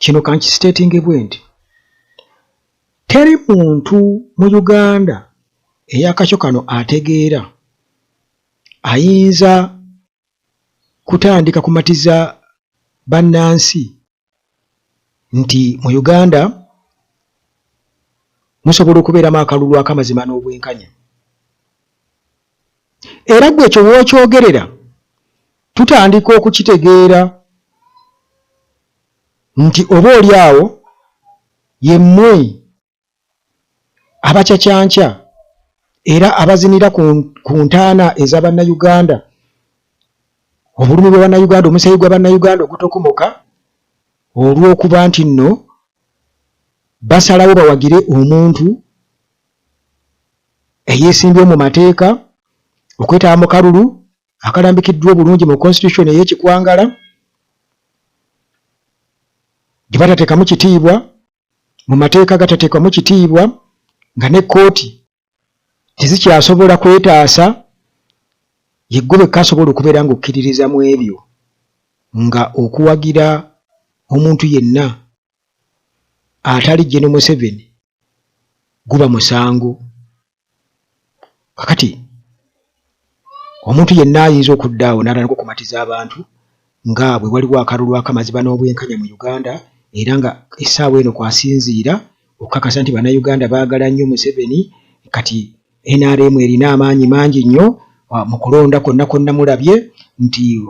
kino kankistating bwenti teri muntu mu Uganda eyakakyo kano ategeera ayinza kutandika kumatiza bannansi nti mu Uganda musobola okubeeramu akalulu akamazima n'obwenkanya. Era gwe ekyo w'okyogerera tutandika okukitegeera nti oba oli awo yemmwe abacacyanca era abazinira ku ntaana ez'Abannayuganda, obulumi bw'Abannayuganda, omusayi gw'Abannayuganda ogutokomoka olw'okuba nti nno basalawo bawagire omuntu eyeesimbyewo mu mateeka okwetaba mu kalulu akalambikiddwa obulungi mu constitution ey'ekikwangala gye batateekamu kitiibwa, mu mateeka gatateekwamu kitiibwa, nga ne kkooti tezikyasobola kwetaasa, yeggwe bekka asobola okubeera ng'okkiririza mu ebyo nga okuwagira omuntu yenna atali Gen. Museveni guba musango. Kakati omuntu yenna ayinza okuddaawo n'atandika okumatiza abantu nga bwe waliwo akalulu akamazima n'obwenkanya mu Uganda, era nga essaawa eno kwasinziira okukakasa nti Bannayuganda baagala nnyo Museveni. Kati NRM erina amaanyi mangi nnyo mu kulonda konna mulabye nti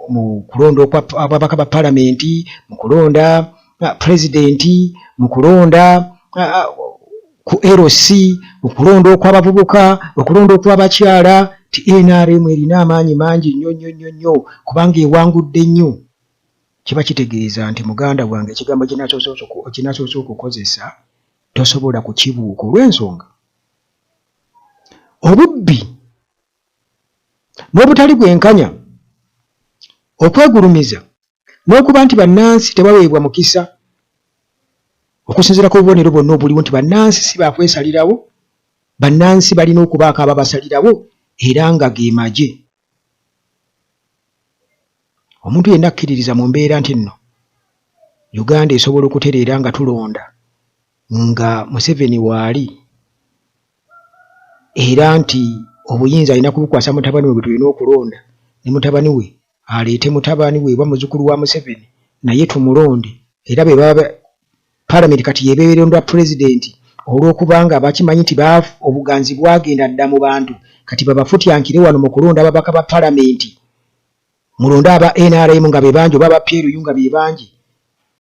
mu kulonda ababaka ba palamenti, mu kulonda pulezidenti, mu kulonda ku LC, okulonda okw'abavubuka, okulonda okw'abakyala, ti NRM erina amaanyi mangi nnyo kubanga ewangudde nnyo. Kiba kitegeeza nti muganda wange ekigambo kinasoose okukozesa tosobola kukibuuka olw'ensonga obubbi n'obutali bwenkanya, okwegulumiza n'okuba nti bannansi tebaweebwa mukisa, okusinziira ku bubonero bwonna obuliwo nti bannansi si bakwesalirawo, bannansi balina okubaako ababasalirawo era nga ge magye. Omuntu yenna akkiririza mu mbeera nti nno Uganda esobola okutereera nga tulonda nga Museveni waali, era nti obuyinza alina kubukwasa mutabani we bwe tulina okulonda, ne mutabani we aleete mutabani we oba muzzukulu wa Museveni naye tumulonde, era be baba palamenti kati yebeerondwa pulezidenti olw'okubanga bakimanyi nti obuganzi bwagenda dda mu bantu, kati babafutyankire wano mu kulonda ababaka ba palamenti, mulonde aba NRM nga be bangi oba aba PLU nga be bangi,